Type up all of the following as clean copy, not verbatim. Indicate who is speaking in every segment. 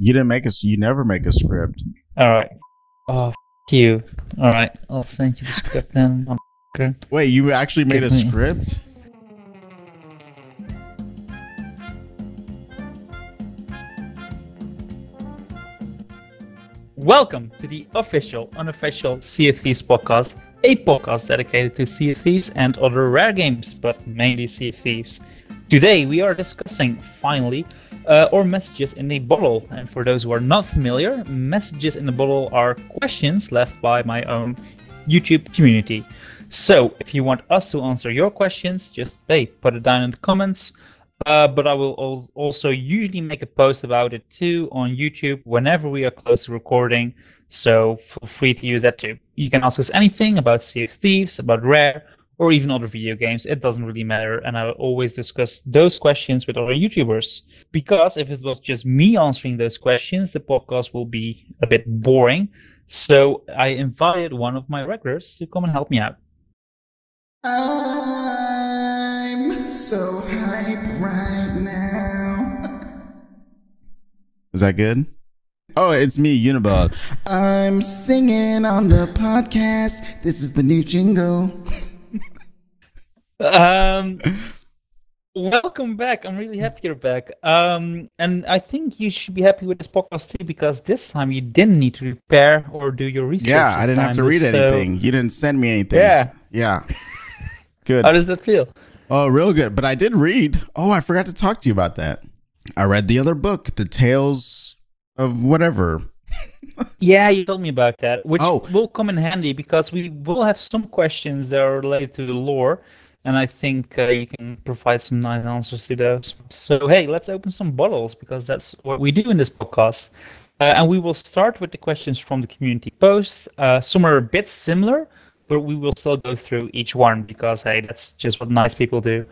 Speaker 1: You didn't make you never make a script.
Speaker 2: All right. Oh, you. All right. I'll send you the script then. Okay.
Speaker 1: Wait, you actually made a script?
Speaker 2: Welcome to the official, unofficial Sea of Thieves podcast, a podcast dedicated to Sea of Thieves and other rare games, but mainly Sea of Thieves. Today we are discussing, finally, our messages in a bottle. And for those who are not familiar, messages in the bottle are questions left by my own YouTube community. So if you want us to answer your questions, just put it down in the comments. But I will also usually make a post about it too on YouTube whenever we are close to recording, so feel free to use that too. You can ask us anything about Sea of Thieves, about Rare, or even other video games. It doesn't really matter, and I will always discuss those questions with other YouTubers. Because if it was just me answering those questions, the podcast will be a bit boring. So I invited one of my regulars to come and help me out.
Speaker 3: I'm so hype right now.
Speaker 1: Is that good? Oh, it's me, UNIBALL.
Speaker 3: I'm singing on the podcast. This is the new jingle.
Speaker 2: Welcome back. I'm really happy you're back. And I think you should be happy with this podcast too, because this time you didn't need to prepare or do your research.
Speaker 1: Yeah, I didn't have to read anything. You didn't send me anything. Yeah. Good.
Speaker 2: How does that feel?
Speaker 1: Oh, real good. But I did read. Oh, I forgot to talk to you about that. I read the other book, The Tales of Whatever.
Speaker 2: Yeah, you told me about that, which will come in handy because we will have some questions that are related to the lore, and I think you can provide some nice answers to those. So, hey, let's open some bottles because that's what we do in this podcast. And we will start with the questions from the community post. Some are a bit similar, but we will still go through each one because, hey, that's just what nice people do.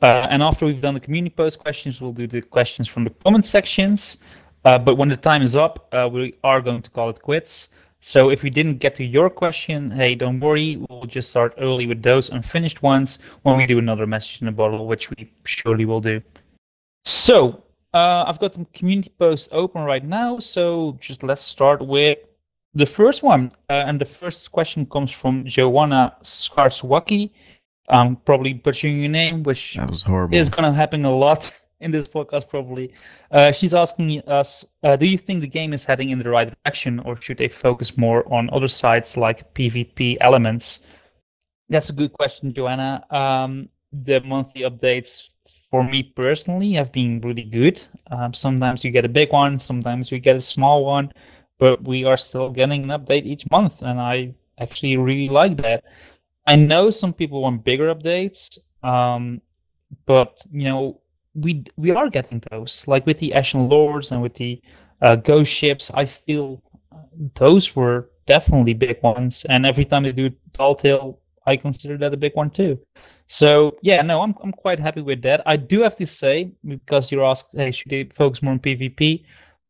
Speaker 2: And after we've done the community post questions, we'll do the questions from the comment sections. But when the time is up, we are going to call it quits. So if we didn't get to your question, hey, don't worry. We'll just start early with those unfinished ones when we do another message in a bottle, which we surely will do. So I've got the community post open right now. So just let's start with the first one, and the first question comes from Joanna Skarswaki. I'm probably butchering your name, which
Speaker 1: that was horrible.
Speaker 2: Is going to happen a lot in this podcast probably. She's asking us, do you think the game is heading in the right direction, or should they focus more on other sides like PvP elements? That's a good question, Joanna. The monthly updates for me personally have been really good. Sometimes you get a big one, sometimes we get a small one. But we are still getting an update each month, and I actually really like that. I know some people want bigger updates, but we are getting those. Like with the Ashen Lords and with the Ghost ships, I feel those were definitely big ones. And every time they do Telltale, I consider that a big one too. So yeah, no, I'm quite happy with that. I do have to say, because you're asked, hey, should they focus more on PvP?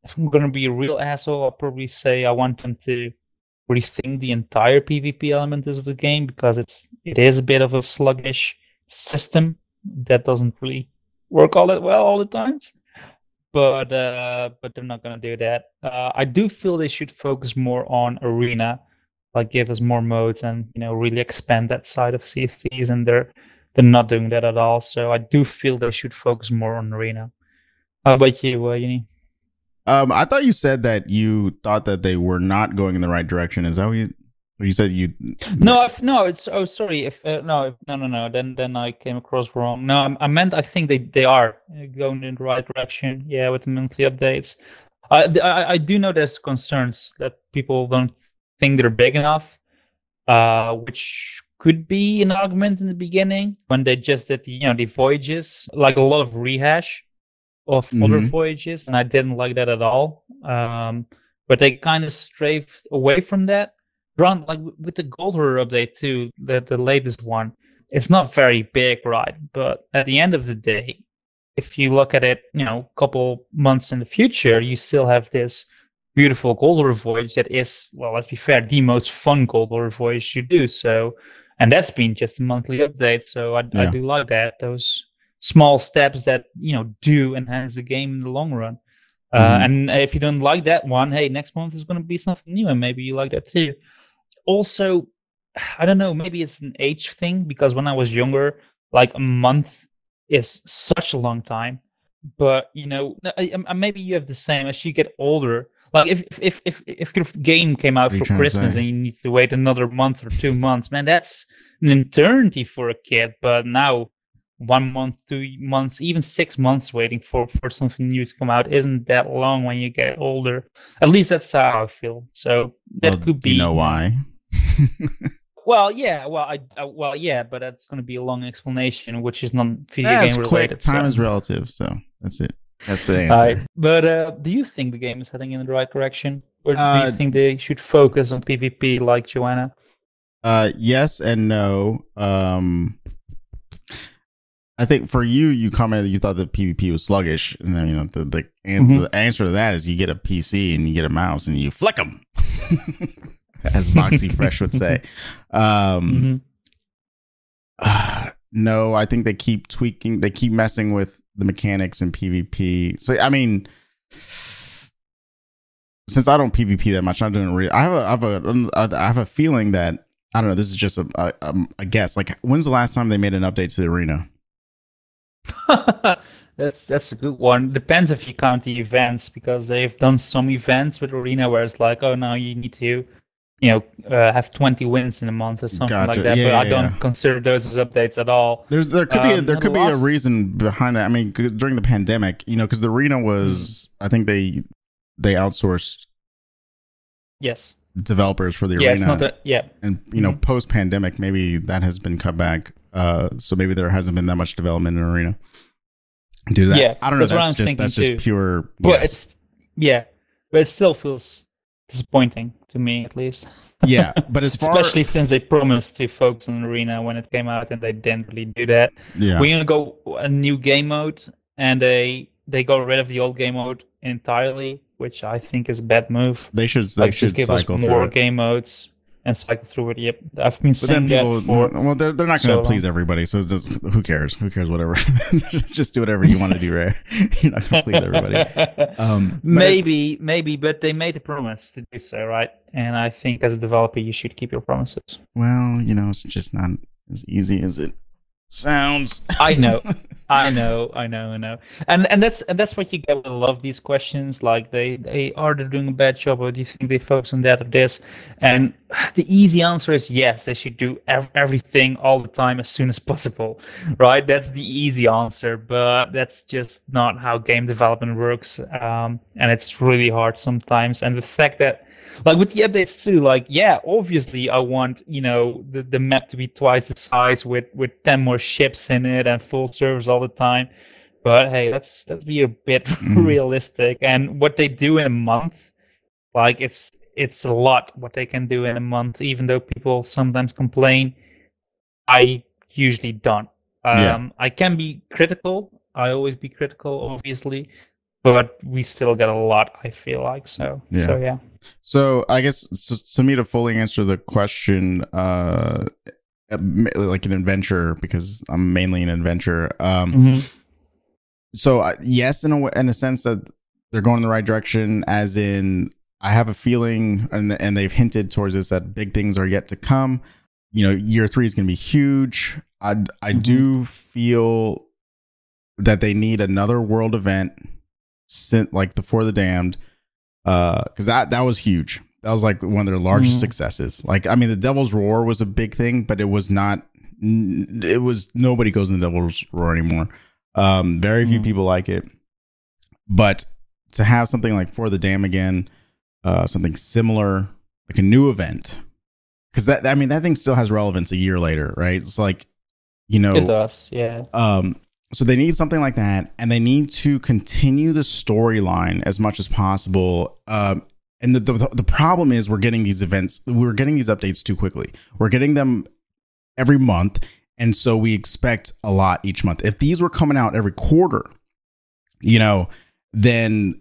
Speaker 2: If I'm going to be a real asshole, I'll probably say I want them to rethink the entire PvP element of the game, because it is a bit of a sluggish system that doesn't really work all that well all the times. But they're not going to do that. I do feel they should focus more on Arena, like give us more modes and really expand that side of Sea of Thieves, and they're not doing that at all. So I do feel they should focus more on Arena. How about you, Uni?
Speaker 1: I thought you said that you thought that they were not going in the right direction. Is that what you said?
Speaker 2: No. Sorry. No. Then I came across wrong. No, I meant I think they are going in the right direction. Yeah, with the monthly updates. I do know there's concerns that people don't think they're big enough, which could be an argument in the beginning when they just did the voyages, like a lot of rehash of other voyages, and I didn't like that at all. But they kind of strayed away from that. Like with the Gold Horror update too, the latest one, it's not very big, right? But at the end of the day, if you look at it, a couple months in the future, you still have this beautiful Gold Horror voyage that is, well, let's be fair, the most fun Gold Horror voyage you do. So, and that's been just a monthly update. So I do like that. Those small steps that do enhance the game in the long run. And if you don't like that one, hey, next month is going to be something new, and maybe you like that too. Also, I don't know, maybe it's an age thing, because when I was younger, like a month is such a long time. But maybe you have the same as you get older. Like if your game came out for Christmas and you need to wait another month or 2 months, man, that's an eternity for a kid. But now 1 month, 2 months, even 6 months waiting for something new to come out isn't that long when you get older. At least that's how I feel. So that could be.
Speaker 1: You know why?
Speaker 2: Well, yeah, but that's going to be a long explanation, which is not video game related.
Speaker 1: Quick. Time is relative, so that's it. That's the answer.
Speaker 2: But do you think the game is heading in the right direction, or do you think they should focus on PvP like Joanna?
Speaker 1: Yes and no. I think for you commented you thought that PvP was sluggish, and then the answer to that is you get a PC and you get a mouse and you flick them. As Moxie Fresh would say. No, I think they keep tweaking. They keep messing with the mechanics in PvP. So, I mean, since I don't PvP that much, I'm not doing I have a feeling that, I don't know, this is just a guess. Like, when's the last time they made an update to the arena?
Speaker 2: That's a good one. Depends if you count the events, because they've done some events with arena where it's like, oh, now you need to have 20 wins in a month or something like that. But I don't consider those as updates at all.
Speaker 1: There could be a reason behind that. I mean, during the pandemic, because the arena was, I think they outsourced.
Speaker 2: Yes.
Speaker 1: Developers for the arena.
Speaker 2: It's not
Speaker 1: and post pandemic, maybe that has been cut back. So maybe there hasn't been that much development in arena. Do that. Yeah, I don't know. That's just pure.
Speaker 2: But but it still feels disappointing to me, at least.
Speaker 1: Yeah, but
Speaker 2: especially since they promised to focus on arena when it came out, and they didn't really do that.
Speaker 1: Yeah,
Speaker 2: we're gonna go a new game mode, and they got rid of the old game mode entirely, which I think is a bad move.
Speaker 1: They should
Speaker 2: just give us more game modes and cycle through it. Yep, I've been saying that for.
Speaker 1: Well, they're not going to please everybody, so it's just, who cares? Who cares? Whatever. Just do whatever you want to do, right? You're not going to please everybody.
Speaker 2: Maybe, but they made a promise to do so, right? And I think as a developer, you should keep your promises.
Speaker 1: Well, it's just not as easy as it sounds.
Speaker 2: I know. And that's what you get with a lot of these questions. Like they're doing a bad job, or do you think they focus on that or this? And the easy answer is yes, they should do everything all the time as soon as possible, right? That's the easy answer, but that's just not how game development works. And it's really hard sometimes. And the fact that, like with the updates too, like, yeah, obviously I want, the map to be twice the size with 10 more ships in it and full servers all the time. But hey, let's be a bit realistic. And what they do in a month, like it's a lot what they can do in a month, even though people sometimes complain. I usually don't. I can be critical. I always be critical, obviously. But we still get a lot, I feel like. So yeah.
Speaker 1: So I guess to me, to fully answer the question, like an adventure, because I'm mainly an adventure. So yes, in a sense that they're going in the right direction, as in I have a feeling, and they've hinted towards this, that big things are yet to come. Year 3 is going to be huge. I do feel that they need another world event. Like the For the Damned, because that was huge. That was like one of their largest successes. Like, I mean, the Devil's Roar was a big thing, but it was not. It was, nobody goes in the Devil's Roar anymore. Very few people like it. But to have something like For the Damned again, something similar, like a new event, because that thing still has relevance a year later, right? It's like,
Speaker 2: it does, yeah.
Speaker 1: So they need something like that, and they need to continue the storyline as much as possible. And the problem is we're getting these updates too quickly. We're getting them every month, and so we expect a lot each month. If these were coming out every quarter, then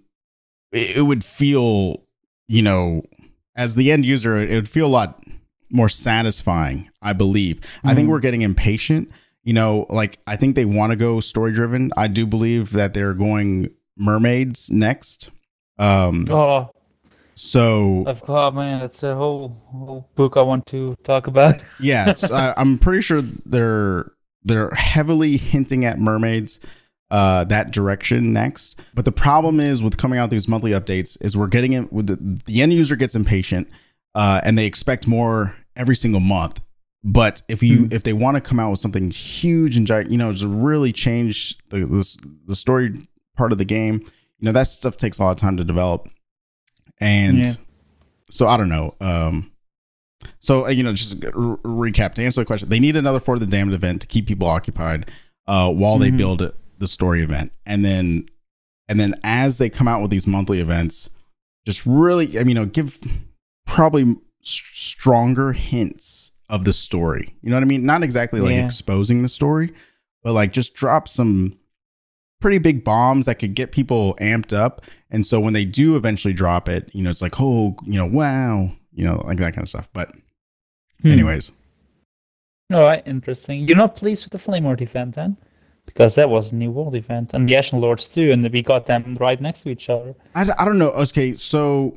Speaker 1: it would feel, as the end user, it would feel a lot more satisfying, I believe. I think we're getting impatient. Like, I think they want to go story driven. I do believe that they're going mermaids next.
Speaker 2: Oh,
Speaker 1: So
Speaker 2: man, it's a whole book I want to talk about.
Speaker 1: yeah, I'm pretty sure they're heavily hinting at mermaids that direction next. But the problem is with coming out these monthly updates is we're getting it with the end user gets impatient and they expect more every single month. But if they want to come out with something huge and giant, to really change the story part of the game, that stuff takes a lot of time to develop. And so I don't know. So, just recap to answer the question. They need another For the Damned event to keep people occupied while they build the story event. And then as they come out with these monthly events, just really, give probably stronger hints of the story. You know what I mean? Not exactly like exposing the story, but like just drop some pretty big bombs that could get people amped up. And so when they do eventually drop it, it's like, oh, wow, like that kind of stuff. But anyways.
Speaker 2: All right, interesting. You're not pleased with the Flame Lord event then? Because that was a new world event, and the Ashen Lords too, and we got them right next to each other.
Speaker 1: I don't know. Okay, so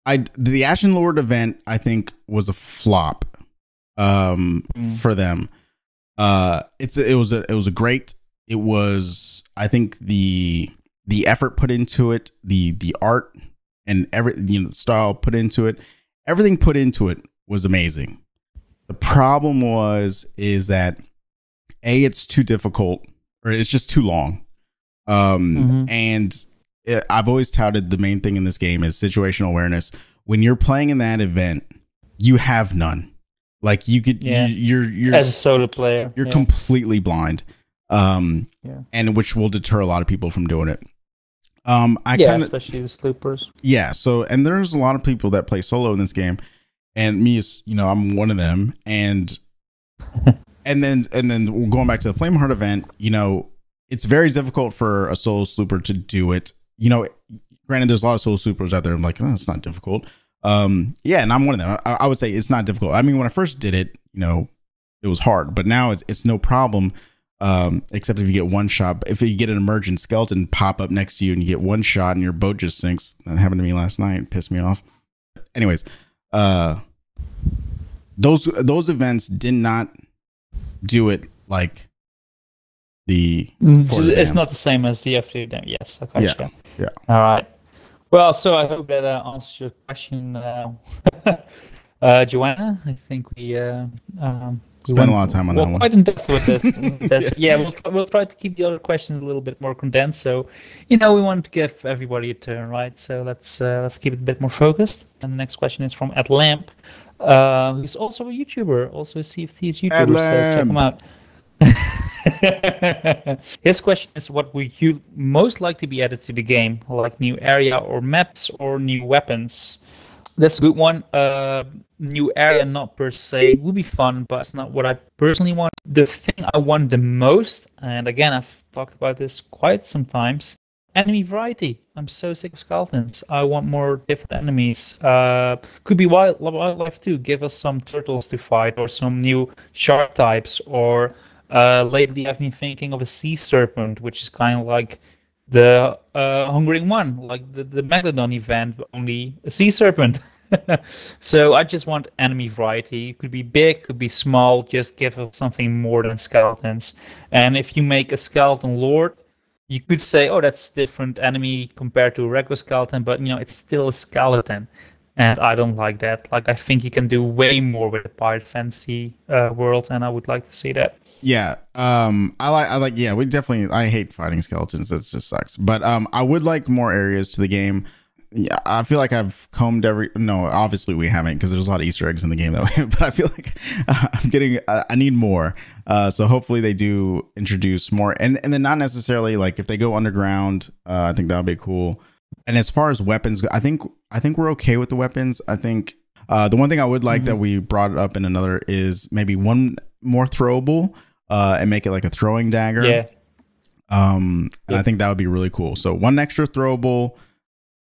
Speaker 1: the Ashen Lord event I think was a flop for them. It was I think the effort put into it, the art and the style put into it, everything put into it was amazing. The problem is that it's too difficult, or it's just too long. And I've always touted the main thing in this game is situational awareness. When you're playing in that event, you have none. Like you could, you're
Speaker 2: as a solo player,
Speaker 1: you're completely blind. And which will deter a lot of people from doing it.
Speaker 2: Especially the sloopers.
Speaker 1: Yeah. So, and there's a lot of people that play solo in this game, and me, I'm one of them. And and then going back to the Flameheart event, it's very difficult for a solo slooper to do it. Granted, there's a lot of solo sloopers out there. I'm like, oh, it's not difficult. And I'm one of them. I would say it's not difficult. I mean, when I first did it, it was hard, but now it's no problem. Except if you get one shot. If you get an emergent skeleton pop up next to you and you get one shot and your boat just sinks. That happened to me last night. It pissed me off. Anyways, those events did not do it like
Speaker 2: it's not the same as the FD. Yes, okay.
Speaker 1: Yeah.
Speaker 2: All right. Well, so I hope that answers your question, Joanna. I think we
Speaker 1: spent a lot of time on that one.
Speaker 2: Quite in depth with this. We'll try to keep the other questions a little bit more condensed. So, we want to give everybody a turn, right? So let's keep it a bit more focused. And the next question is from @Lamp, who's also a YouTuber, also a Sea of Thieves YouTuber. So check him out. His question is, what would you most like to be added to the game, like new area or maps or new weapons? That's a good one. New area, not per se, would be fun, but it's not what I personally want. The thing I want the most, and again, I've talked about this quite sometimes, enemy variety. I'm so sick of skeletons. I want more different enemies. Could be wildlife too. Give us some turtles to fight, or some new shark types, or lately I've been thinking of a sea serpent, which is kind of like the Hungering One, like the Megalodon event, but only a sea serpent. So I just want enemy variety. It could be big, could be small, just give us something more than skeletons. And if you make a skeleton lord, you could say, oh, that's different enemy compared to a regular skeleton, but it's still a skeleton. And I don't like that. Like, I think you can do way more with the pirate fantasy world, and I would like to see that.
Speaker 1: Yeah. We definitely, I hate fighting skeletons. That just sucks. But I would like more areas to the game. Yeah, I feel like I've combed no, obviously we haven't, because there's a lot of Easter eggs in the game that way, but I feel like I need more. So hopefully they do introduce more, and then not necessarily like if they go underground, I think that would be cool. And as far as weapons, I think we're okay with the weapons. I think the one thing I would like that we brought up in another is maybe one more throwable, and make it like a throwing dagger.
Speaker 2: Yeah.
Speaker 1: And I think that would be really cool. So one extra throwable,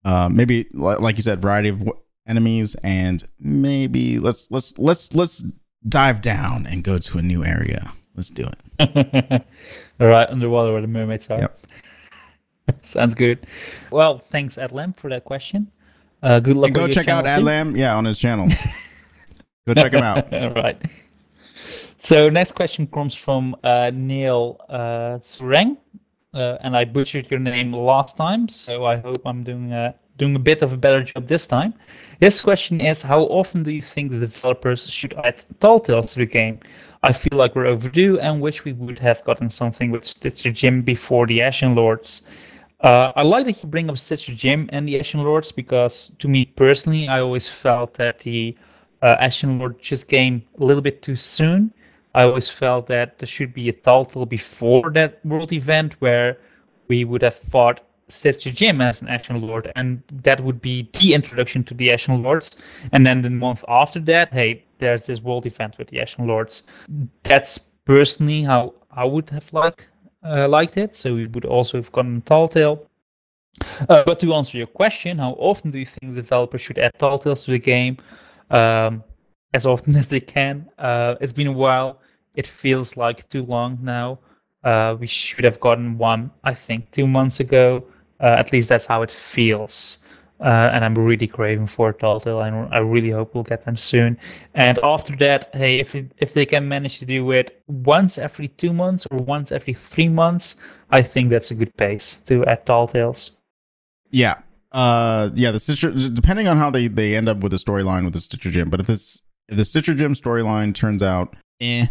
Speaker 1: maybe like you said, variety of enemies, and maybe let's dive down and go to a new area. Let's do it.
Speaker 2: All right, underwater where the mermaids are.
Speaker 1: Yep.
Speaker 2: Sounds good. Well, thanks, Adlam, for that question. Good luck
Speaker 1: And go
Speaker 2: with your
Speaker 1: check out
Speaker 2: channel too.
Speaker 1: Adlam, on his channel. Go check him out.
Speaker 2: All right. So next question comes from Neil Sureng, and I butchered your name last time, so I hope I'm doing a bit of a better job this time. His question is, how often do you think the developers should add Telltale to the game? I feel like we're overdue and wish we would have gotten something with Stitcher Jim before the Ashen Lords. I like that you bring up Stitcher Jim and the Ashen Lords because, to me personally, I always felt that the Ashen Lord just came a little bit too soon. I always felt that there should be a Telltale before that world event where we would have fought Stitcher Jim as an Ashen Lord, and that would be the introduction to the Ashen Lords. And then the month after that, hey, there's this world event with the Ashen Lords. That's personally how I would have liked it. So we would also have gotten Telltale. But to answer your question, how often do you think the developers should add Telltales to the game? As often as they can. It's been a while. It feels like too long now. We should have gotten one, I think, 2 months ago. At least that's how it feels. And I'm really craving for Telltale. I really hope we'll get them soon. And after that, hey, if they can manage to do it once every 2 months or once every 3 months, I think that's a good pace to add Telltales.
Speaker 1: Yeah. The Stitcher, depending on how they end up with the storyline with the Stitcher Gym, but if the Stitcher Gym storyline turns out, they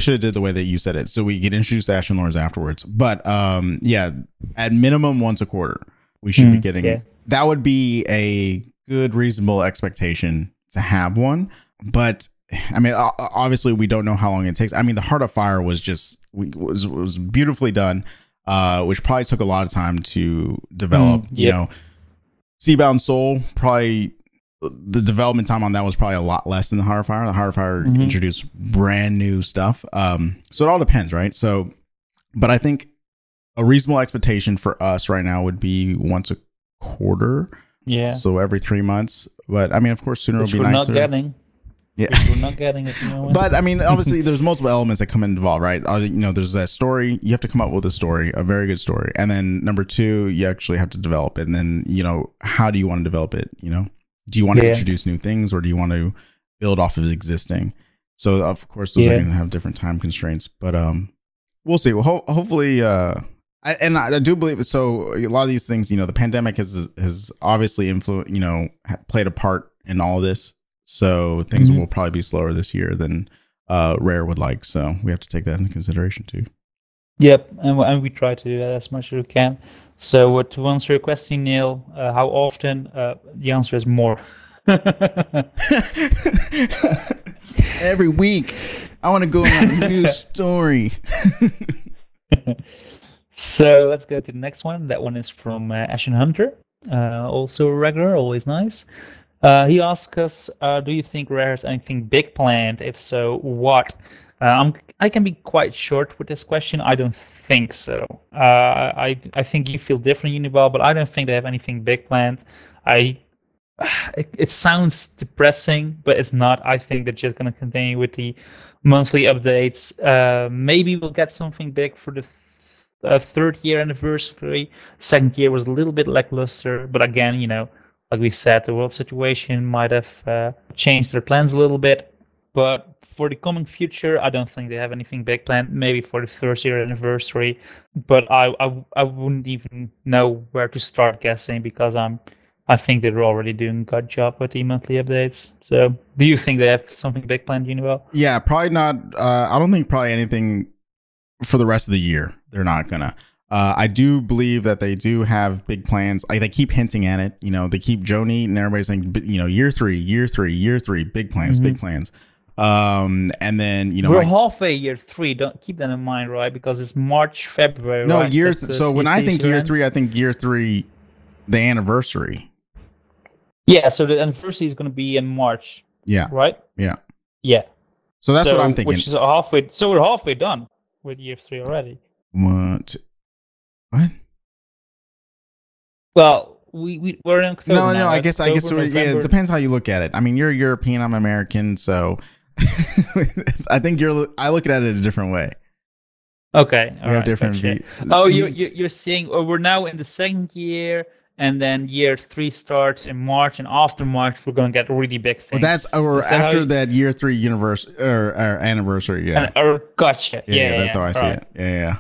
Speaker 1: should have did the way that you said it, so we could introduce Ashen Lords afterwards. But at minimum once a quarter, we should be getting. Yeah. That would be a good, reasonable expectation to have one. But I mean, obviously, we don't know how long it takes. I mean, the Heart of Fire was was beautifully done, which probably took a lot of time to develop. Seabound Soul, probably the development time on that was probably a lot less than the Heart of Fire. The Heart of Fire introduced brand new stuff. So it all depends, right? So, but I think a reasonable expectation for us right now would be once a quarter.
Speaker 2: Yeah.
Speaker 1: So every 3 months. But I mean, of course, sooner will be nicer.
Speaker 2: Not getting.
Speaker 1: Yeah.
Speaker 2: We're not getting it.
Speaker 1: But I mean, obviously, there's multiple elements that come involved, right? There's that story. You have to come up with a story, a very good story, and then number two, you actually have to develop it. And then how do you want to develop it? Do you want to introduce new things, or do you want to build off of existing? So of course, those are going to have different time constraints. But we'll see. Well, hopefully, I do believe so. A lot of these things, the pandemic has obviously played a part in all of this. So things will probably be slower this year than Rare would like. So we have to take that into consideration too.
Speaker 2: Yep, and we try to do that as much as we can. So to answer your question, Neil, how often? The answer is more.
Speaker 1: Every week. I want to go on a new story.
Speaker 2: So let's go to the next one. That one is from Ashen Hunter. Also a regular, always nice. He asks us, do you think Rare has anything big planned? If so, what? I can be quite short with this question. I don't think so. I think you feel different, UNIBALL, but I don't think they have anything big planned. It sounds depressing, but it's not. I think they're just going to continue with the monthly updates. Maybe we'll get something big for the third year anniversary. Second year was a little bit lackluster, but again, like we said, the world situation might have changed their plans a little bit. But for the coming future, I don't think they have anything big planned. Maybe for the first year anniversary, but I wouldn't even know where to start guessing because I think they're already doing a good job with the monthly updates. So, do you think they have something big planned, UNIBALL?
Speaker 1: Yeah, probably not. I don't think probably anything for the rest of the year. They're not gonna. I do believe that they do have big plans. Like they keep hinting at it. They keep Joni and everybody saying, year three, big plans, big plans. And then
Speaker 2: we're halfway year 3. Don't keep that in mind, right? Because it's March, February.
Speaker 1: No,
Speaker 2: right?
Speaker 1: So when I think year 3, I think year 3, the anniversary.
Speaker 2: Yeah, so the anniversary is going to be in March.
Speaker 1: Yeah.
Speaker 2: Right.
Speaker 1: Yeah.
Speaker 2: Yeah.
Speaker 1: So that's what I'm thinking.
Speaker 2: Which is halfway. So we're halfway done with year 3 already.
Speaker 1: What?
Speaker 2: Well, we're in October.
Speaker 1: No,
Speaker 2: now,
Speaker 1: I guess it depends how you look at it. I mean, you're European, I'm American, so I think I look at it a different way.
Speaker 2: Okay,
Speaker 1: We have different
Speaker 2: gotcha.
Speaker 1: views.
Speaker 2: Oh, you're saying, oh, we're now in the second year, and then year 3 starts in March, and after March we're gonna get really big things.
Speaker 1: Well, that's or
Speaker 2: Is that how
Speaker 1: after
Speaker 2: you-
Speaker 1: that year 3 universe or anniversary. Yeah.
Speaker 2: Gotcha.
Speaker 1: Yeah, that's how I see
Speaker 2: right.
Speaker 1: it. Yeah.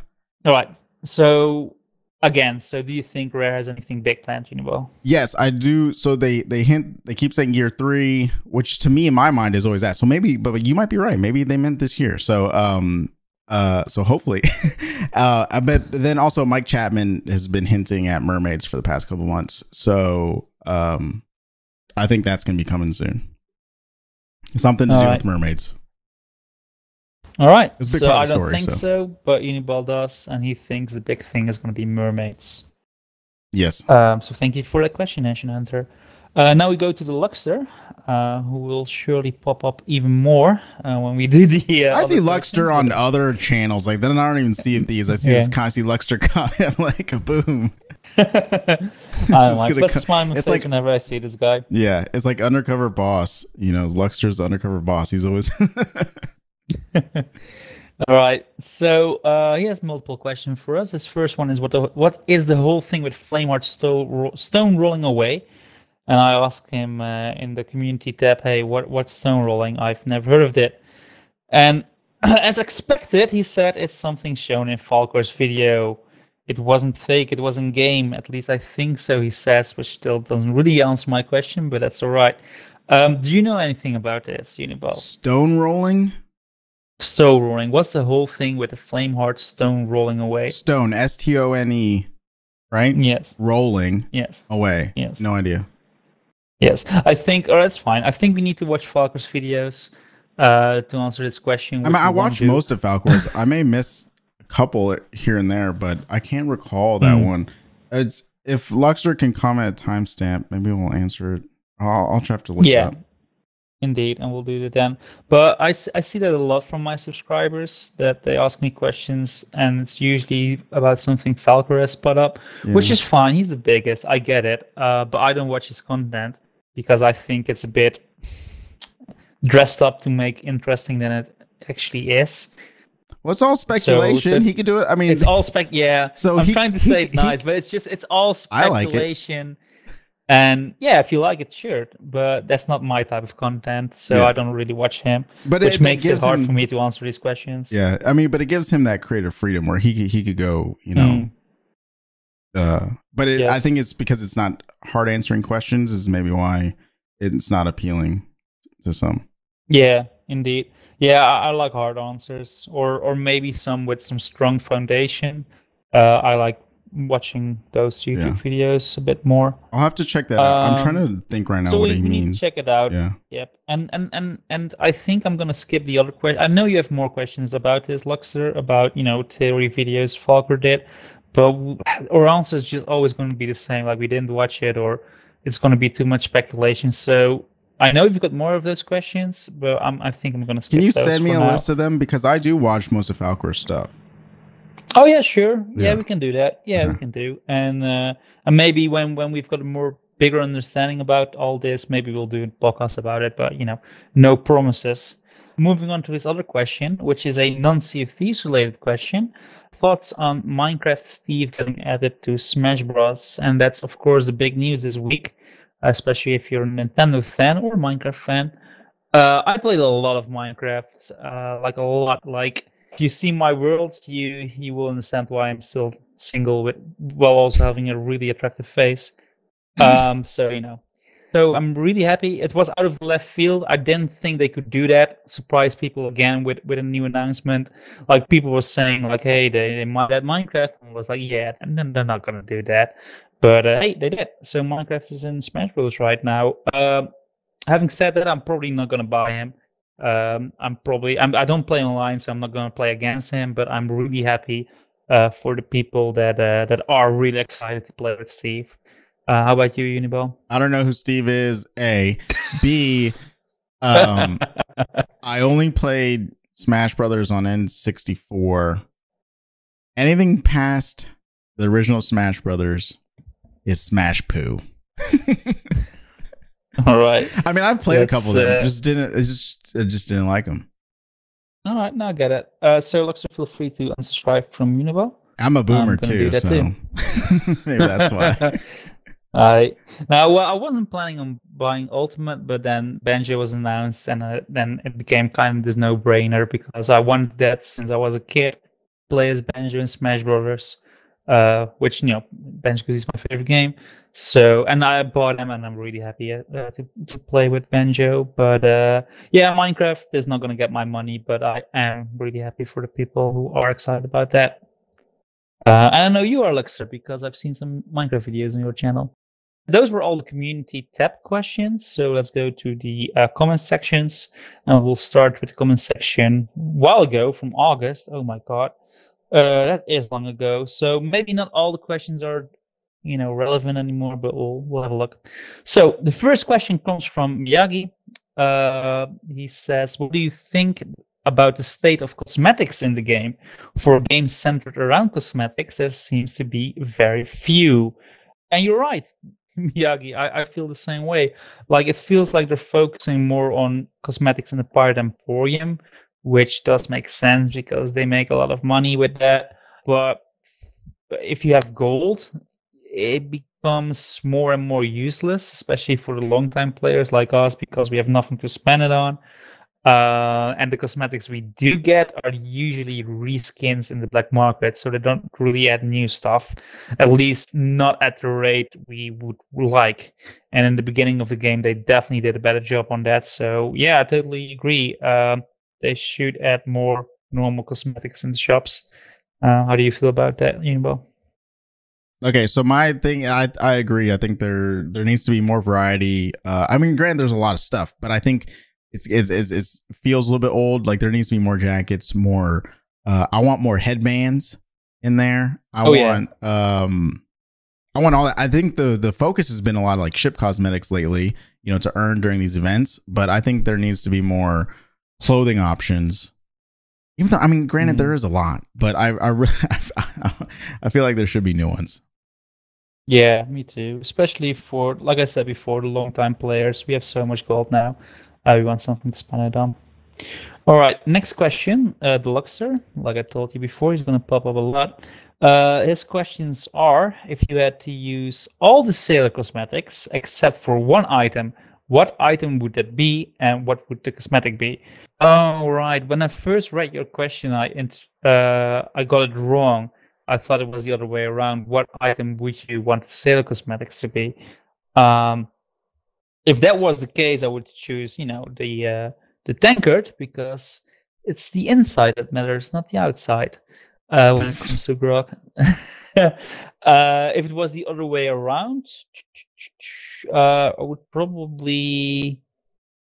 Speaker 2: All right. So again, do you think Rare has anything big planned, Uniball?
Speaker 1: Yes, I do. So they keep saying year 3, which to me in my mind is always that. So maybe, but you might be right. Maybe they meant this year. So so hopefully, but then also Mike Chapman has been hinting at mermaids for the past couple months. So I think that's gonna be coming soon. Something to do with mermaids.
Speaker 2: All right.
Speaker 1: It's a big
Speaker 2: So
Speaker 1: part
Speaker 2: I
Speaker 1: of the
Speaker 2: don't
Speaker 1: story,
Speaker 2: think so, but Uniball does, and he thinks the big thing is going to be mermaids.
Speaker 1: Yes.
Speaker 2: So thank you for that question, Ancient Hunter. Now we go to the Luxter, who will surely pop up even more when we do the.
Speaker 1: I see Luxter on other channels. Like, then I don't even see these. I see this constant Luxter comment. I'm like, boom.
Speaker 2: I don't like, but smile my face like, whenever I see this guy.
Speaker 1: Yeah, it's like undercover boss. You know, Luxter's the undercover boss. He's always.
Speaker 2: All right, so he has multiple questions for us. His first one is what is the whole thing with Flameheart stone rolling away? And I asked him in the community tab, hey, what's stone rolling? I've never heard of it. And as expected, he said it's something shown in Falcor's video. It wasn't fake, it wasn't game. At least I think so, he says, which still doesn't really answer my question, but that's all right. Do you know anything about this, Uniball?
Speaker 1: Stone rolling?
Speaker 2: Stone rolling. What's the whole thing with the Flameheart stone rolling away?
Speaker 1: Stone, STONE, right?
Speaker 2: Yes.
Speaker 1: Rolling.
Speaker 2: Yes.
Speaker 1: Away.
Speaker 2: Yes.
Speaker 1: No idea.
Speaker 2: Yes, I think, or that's fine. I think we need to watch Falcor's videos to answer this question.
Speaker 1: I mean, I watched most of Falcor's. I may miss a couple here and there, but I can't recall that one. It's if Luxter can comment a timestamp, maybe we'll answer it. I'll try to look it up.
Speaker 2: Indeed, and we'll do that then. But I see that a lot from my subscribers, that they ask me questions, and it's usually about something Falcor has put up, which is fine. He's the biggest. I get it. But I don't watch his content because I think it's a bit dressed up to make interesting than it actually is.
Speaker 1: Well, it's all speculation. So he could do it. I mean,
Speaker 2: it's all So I'm trying to say it nice, but it's all speculation.
Speaker 1: I like it.
Speaker 2: And yeah, if you like it, sure. But that's not my type of content, so I don't really watch him. But which makes it hard for me to answer these questions.
Speaker 1: Yeah, I mean, but it gives him that creative freedom where he could go, you know. But I think it's because it's not hard answering questions is maybe why it's not appealing to some.
Speaker 2: Yeah, indeed. Yeah, I like hard answers, or maybe some with some strong foundation. I like watching those YouTube videos a bit more.
Speaker 1: I'll have to check that out. I'm trying to think right now what he means.
Speaker 2: Need to check it out.
Speaker 1: Yeah.
Speaker 2: Yep. And I think I'm gonna skip the other question. I know you have more questions about this, Luxter, about theory videos Falcor did, but our answer is just always going to be the same. Like we didn't watch it, or it's going to be too much speculation. So I know you've got more of those questions, but I think I'm going to skip.
Speaker 1: Can you
Speaker 2: those
Speaker 1: send me a list of them, because I do watch most of Falcor's stuff.
Speaker 2: Oh yeah, sure. Yeah, we can do that. Yeah, we can do. And maybe when we've got a more bigger understanding about all this, maybe we'll do a podcast about it. But no promises. Moving on to his other question, which is a non-Sea of Thieves related question. Thoughts on Minecraft Steve getting added to Smash Bros. And that's of course the big news this week, especially if you're a Nintendo fan or Minecraft fan. I played a lot of Minecraft, like a lot. Like if you see my worlds, you will understand why I'm still single while also having a really attractive face. So I'm really happy. It was out of the left field. I didn't think they could do that. Surprise people again with a new announcement. Like people were saying, like, hey, they might add Minecraft. And I was like, yeah, and then they're not gonna do that. But hey, they did. So Minecraft is in Smash Bros. Right now. Having said that, I'm probably not gonna buy him. I don't play online, so I'm not gonna play against him. But I'm really happy for the people that are really excited to play with Steve. How about you, Uniball?
Speaker 1: I don't know who Steve is. A, B. I only played Smash Brothers on N64. Anything past the original Smash Brothers is Smash Poo.
Speaker 2: All right.
Speaker 1: I mean, I've played a couple of them. I just didn't like them.
Speaker 2: All All right, now I get it. So, Luxor, feel free to unsubscribe from UNIBALL.
Speaker 1: I'm a boomer
Speaker 2: gonna do
Speaker 1: too,
Speaker 2: that
Speaker 1: so
Speaker 2: too.
Speaker 1: maybe that's why.
Speaker 2: Well, I wasn't planning on buying Ultimate, but then Banjo was announced, and then it became kind of this no-brainer because I wanted that since I was a kid. Play as Banjo in Smash Brothers, which Banjo is my favorite game. So, and I bought them, and I'm really happy to play with Banjo. But yeah, Minecraft is not gonna get my money, but I am really happy for the people who are excited about that. And I know you are, Luxor, because I've seen some Minecraft videos on your channel. Those were all the community tab questions. So let's go to the comment sections, and we'll start with the comment section a while ago from August. Oh my god, that is long ago. So maybe not all the questions are, relevant anymore, but we'll have a look. So the first question comes from Miyagi. He says, "What do you think about the state of cosmetics in the game? For games centered around cosmetics, there seems to be very few." And you're right, Miyagi. I feel the same way. Like, it feels like they're focusing more on cosmetics in the Pirate Emporium, which does make sense because they make a lot of money with that. But if you have gold, it becomes more and more useless, especially for the long-time players like us, because we have nothing to spend it on. And the cosmetics we do get are usually reskins in the black market, so they don't really add new stuff, at least not at the rate we would like. And in the beginning of the game, they definitely did a better job on that. So yeah, I totally agree. They should add more normal cosmetics in the shops. How do you feel about that, UNIBALL?
Speaker 1: Okay, so my thing, I agree. I think there needs to be more variety. I mean, granted, there's a lot of stuff, but I think it feels a little bit old. Like, there needs to be more jackets, more. I want more headbands in there. I want all that. I think the focus has been a lot of like ship cosmetics lately, to earn during these events. But I think there needs to be more clothing options. Even though, I mean, granted, there is a lot, but I feel like there should be new ones.
Speaker 2: Yeah, me too. Especially for, like I said before, the long-time players. We have so much gold now. We want something to spend it on. All right, next question. The Luxor, like I told you before, he's going to pop up a lot. His questions are, if you had to use all the sailor cosmetics except for one item, what item would that be, and what would the cosmetic be? All right. When I first read your question, I got it wrong. I thought it was the other way around. What item would you want the sailor cosmetics to be? If that was the case, I would choose, the tankard, because it's the inside that matters, not the outside. When it comes to grog. If it was the other way around, I would probably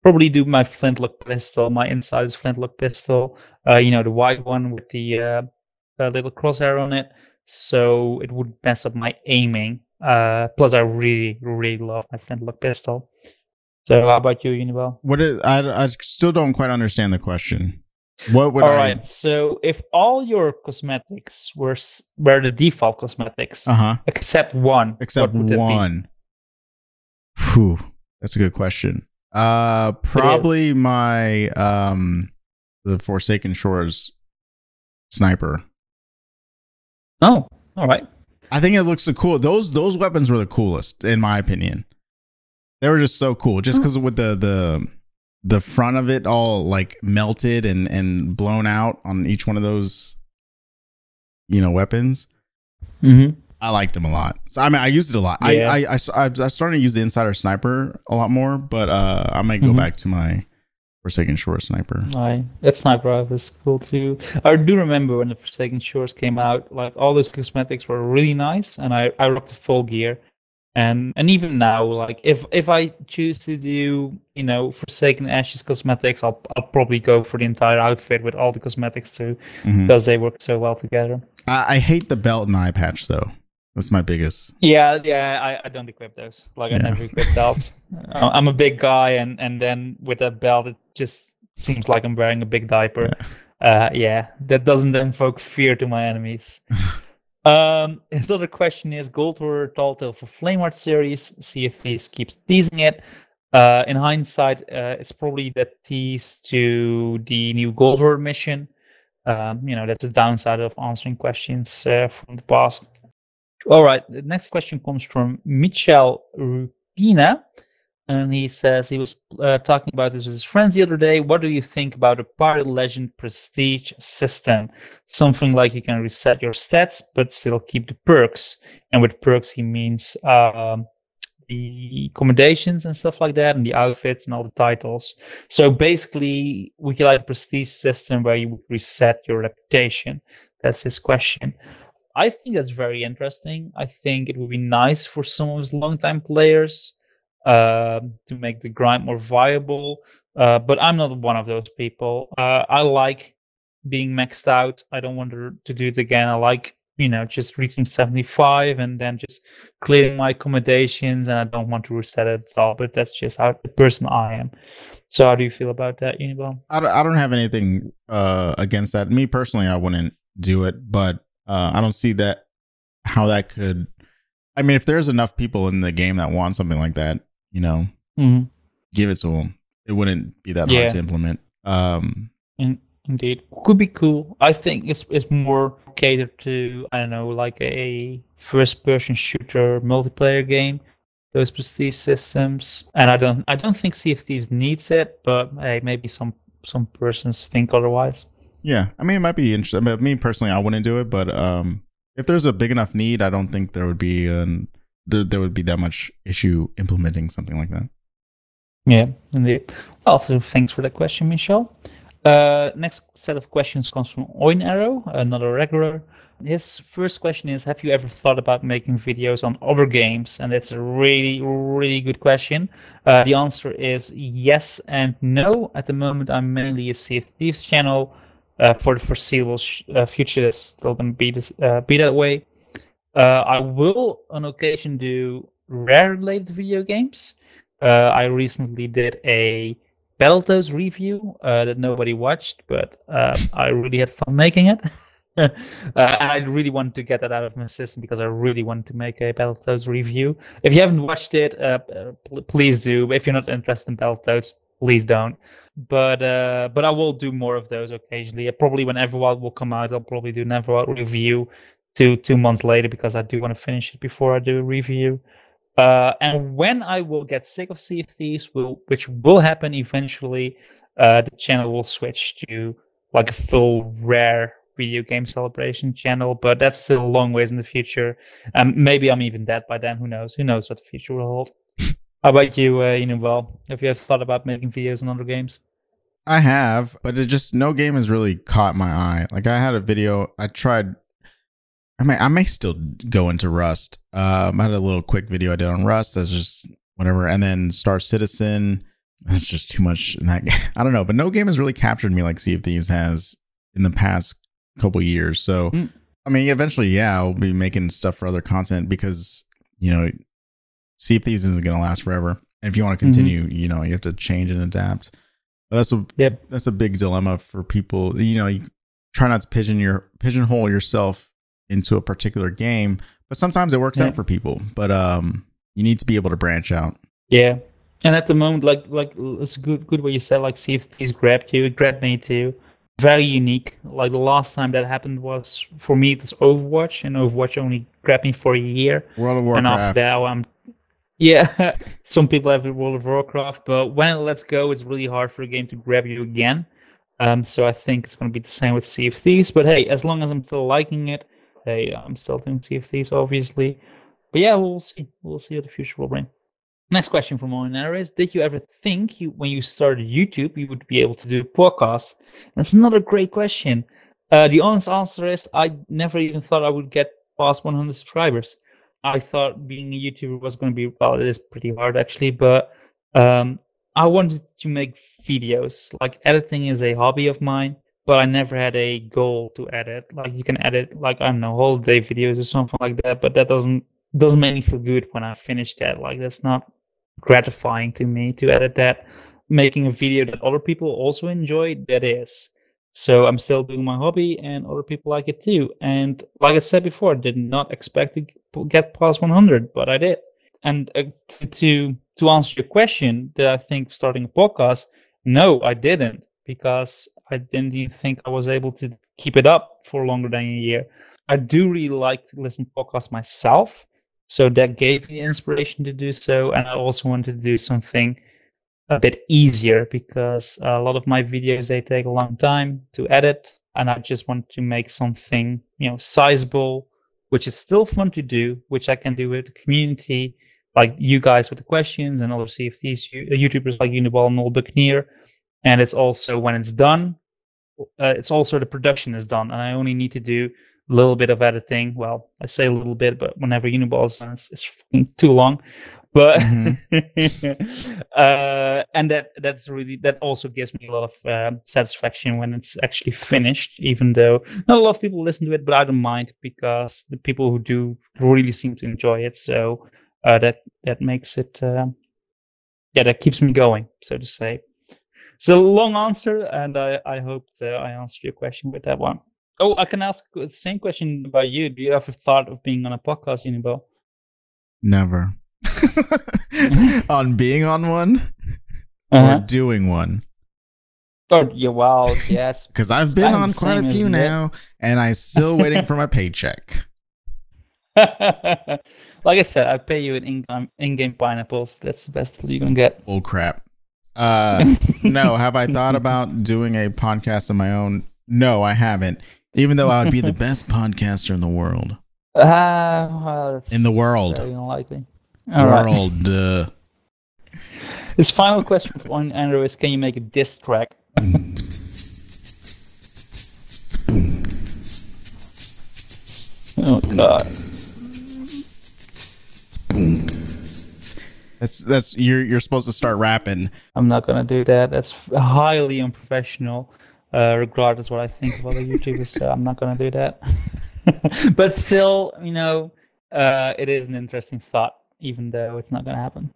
Speaker 2: do my flintlock pistol. My inside is flintlock pistol. The white one with the little crosshair on it. So it would mess up my aiming. Plus, I really, really love my flintlock pistol. So, how about you, UNIBALL?
Speaker 1: I still don't quite understand the question. What would
Speaker 2: Right. So, if all your cosmetics were the default cosmetics, except one,
Speaker 1: except one. Whew, that's a good question. Probably my the Forsaken Shores sniper.
Speaker 2: Oh, all right.
Speaker 1: I think it looks so cool. Those weapons were the coolest, in my opinion. They were just so cool, just because with the front of it all like melted and blown out on each one of those, weapons.
Speaker 2: Mm-hmm.
Speaker 1: I liked them a lot. So I mean, I used it a lot. Yeah. I started to use the Insider Sniper a lot more, but I might go back to my Forsaken Shores sniper.
Speaker 2: That sniper rifle is cool too. I do remember when the Forsaken Shores came out, like all those cosmetics were really nice, and I rocked the full gear. And even now, like if I choose to do Forsaken Ashes cosmetics, I'll probably go for the entire outfit with all the cosmetics too, because they work so well together. I
Speaker 1: hate the belt and eye patch though. That's my biggest.
Speaker 2: Yeah. I don't equip those. Like I never equip belts. I'm a big guy, and then with that belt, it just seems like I'm wearing a big diaper. That doesn't invoke fear to my enemies. His other question is gold or Telltale for Flame Art series. Sea of Thieves keeps teasing it. In hindsight, it's probably that tease to the new Gold War mission. That's the downside of answering questions from the past. All right, the next question comes from Michel Rupina. And he says he was talking about this with his friends the other day. What do you think about a Pirate Legend prestige system? Something like you can reset your stats, but still keep the perks. And with perks, he means the accommodations and stuff like that, and the outfits and all the titles. So basically, would you like a prestige system where you would reset your reputation? That's his question. I think that's very interesting. I think it would be nice for some of his longtime players to make the grind more viable. But I'm not one of those people. I like being maxed out. I don't want to do it again. I like, just reaching 75 and then just clearing my accommodations, and I don't want to reset it at all. But that's just how the person I am. So how do you feel about that, UNIBALL?
Speaker 1: I don't have anything against that. Me personally, I wouldn't do it, but I don't see how that could. I mean, if there's enough people in the game that want something like that, give it to them. It wouldn't be that hard to implement.
Speaker 2: Indeed, could be cool. I think it's more catered to, I don't know, like a first-person shooter multiplayer game. Those prestige systems, and I don't think Sea of Thieves needs it, but hey, maybe some persons think otherwise.
Speaker 1: Yeah, I mean, it might be interesting. But me personally, I wouldn't do it. But if there's a big enough need, I don't think there would be there would be that much issue implementing something like that.
Speaker 2: Yeah, indeed. Also, thanks for that question, Michelle. Next set of questions comes from Oin Arrow, another regular. His first question is, have you ever thought about making videos on other games? And that's a really, really good question. The answer is yes and no. At the moment, I'm mainly a Sea of Thieves channel. For the foreseeable future, that's still going to be that way. I will, on occasion, do rare-related video games. I recently did a Battletoads review that nobody watched, but I really had fun making it. And I really wanted to get that out of my system because I really wanted to make a Battletoads review. If you haven't watched it, please do. If you're not interested in Battletoads, please don't. But I will do more of those occasionally. Probably when Everwild will come out, I'll probably do an Everwild review 2 months later because I do want to finish it before I do a review. And when I will get sick of Sea of Thieves, which will happen eventually, the channel will switch to like a full rare video game celebration channel. But that's still a long ways in the future. Maybe I'm even dead by then. Who knows? Who knows what the future will hold? How about you, UNIBALL? Have you ever thought about making videos on other games?
Speaker 1: I have, but it just no game has really caught my eye. Like I had a video, I tried. I may still go into Rust. I had a little quick video I did on Rust. That's just whatever. And then Star Citizen. That's just too much in that game. I don't know, but no game has really captured me like Sea of Thieves has in the past couple years. So, I mean, eventually, I'll be making stuff for other content because, Sea of Thieves isn't going to last forever. And if you want to continue, you have to change and adapt. But that's a big dilemma for people. You try not to pigeonhole yourself into a particular game, but sometimes it works out for people. But you need to be able to branch out. Yeah,
Speaker 2: and at the moment, like it's good what you said. Like Sea of Thieves grabbed you, it grabbed me too. Very unique. Like the last time that happened was for me it was Overwatch, and Overwatch only grabbed me for a year.
Speaker 1: World of Warcraft.
Speaker 2: And after that, some people have World of Warcraft, but when it lets go, it's really hard for a game to grab you again. So I think it's going to be the same with Sea of Thieves. But hey, as long as I'm still liking it. Hey, I'm still doing Sea of Thieves, obviously. But yeah, we'll see. We'll see what the future will bring. Next question from Molinaro is, did you ever think when you started YouTube, you would be able to do a podcast? That's another great question. The honest answer is, I never even thought I would get past 100 subscribers. I thought being a YouTuber was going to be, well, it is pretty hard actually, but I wanted to make videos. Like editing is a hobby of mine. But I never had a goal to edit. Like you can edit, like I don't know, holiday videos or something like that. But that doesn't make me feel good when I finish that. Like that's not gratifying to me to edit that. Making a video that other people also enjoy, that is. So I'm still doing my hobby, and other people like it too. And like I said before, I did not expect to get past 100, but I did. And to answer your question, did I think starting a podcast? No, I didn't, because I didn't even think I was able to keep it up for longer than a year. I do really like to listen to podcasts myself, so that gave me inspiration to do so. And I also wanted to do something a bit easier, because a lot of my videos, they take a long time to edit, and I just want to make something, sizable, which is still fun to do, which I can do with the community, like you guys with the questions, and other Sea of Thieves YouTubers like UNIBALL and Old Buccaneer. And it's also, when it's done, it's also the production is done, and I only need to do a little bit of editing. Well, I say a little bit, but whenever Uniball is done, it's too long. But and that also gives me a lot of satisfaction when it's actually finished. Even though not a lot of people listen to it, but I don't mind, because the people who do really seem to enjoy it. So that makes it, that keeps me going, so to say. So long answer, and I hope that I answered your question with that one. Oh, I can ask the same question about you. Do you have a thought of being on a podcast, Uniball?
Speaker 1: Never. On being on one or doing one?
Speaker 2: Oh, yeah, well, yes.
Speaker 1: Because I've been on quite a few now, and I'm still waiting for my paycheck.
Speaker 2: Like I said, I pay you in-game pineapples. That's the best you're going to get.
Speaker 1: Oh, crap. No, have I thought about doing a podcast of my own? No, I haven't. Even though I would be the best podcaster in the world.
Speaker 2: Well, that's
Speaker 1: in the world.
Speaker 2: Very unlikely.
Speaker 1: World.
Speaker 2: This final question on Andrew is: can you make a diss track? Oh God.
Speaker 1: That's you're supposed to start rapping.
Speaker 2: I'm not gonna do that. That's highly unprofessional, regardless what I think of other YouTubers. So I'm not gonna do that. But still, it is an interesting thought, even though it's not gonna happen.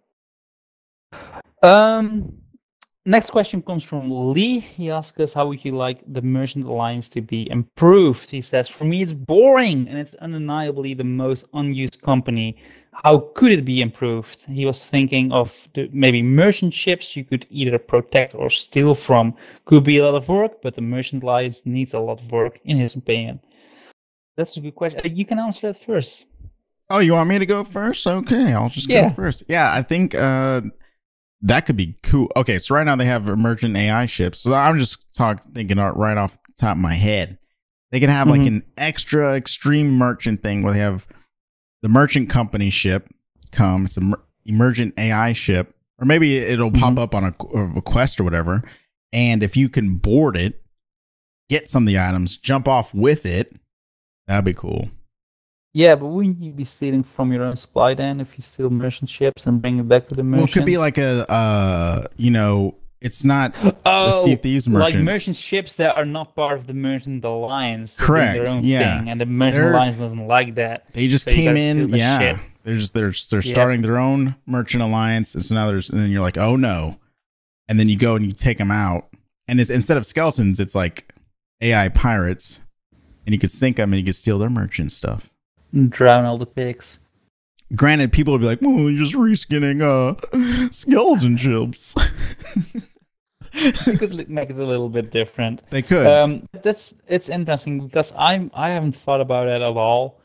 Speaker 2: Next question comes from Lee. He asks us, how would you like the Merchant Alliance to be improved? He says, for me, it's boring, and it's undeniably the most unused company. How could it be improved? He was thinking of maybe merchant ships you could either protect or steal from. Could be a lot of work, but the Merchant Alliance needs a lot of work, in his opinion. That's a good question. You can answer that first.
Speaker 1: Oh, you want me to go first? Okay, I'll just go first. Yeah, I think that could be cool. Okay, so right now they have merchant AI ships. So I'm just thinking right off the top of my head. They can have like an extra extreme merchant thing where they have the merchant company ship come. It's an emergent AI ship. Or maybe it'll pop up on a quest or whatever. And if you can board it, get some of the items, jump off with it, that'd be cool.
Speaker 2: Yeah, but wouldn't you be stealing from your own supply then if you steal merchant ships and bring it back to the merchants?
Speaker 1: Well, it could be like it's not the Sea of Thieves merchant.
Speaker 2: Like merchant ships that are not part of the Merchant Alliance.
Speaker 1: Correct.
Speaker 2: Their own thing, and the Merchant Alliance doesn't like that.
Speaker 1: They just came in. Yeah. They're starting their own Merchant Alliance, and so now and then you're like, oh no, and then you go and you take them out, and it's instead of skeletons, it's like AI pirates, and you could sink them and you could steal their merchant stuff.
Speaker 2: Drown all the pigs.
Speaker 1: Granted, people would be like, well, you're just reskinning skeleton ships.
Speaker 2: They could make it a little bit different.
Speaker 1: They could.
Speaker 2: It's interesting because I haven't thought about it at all.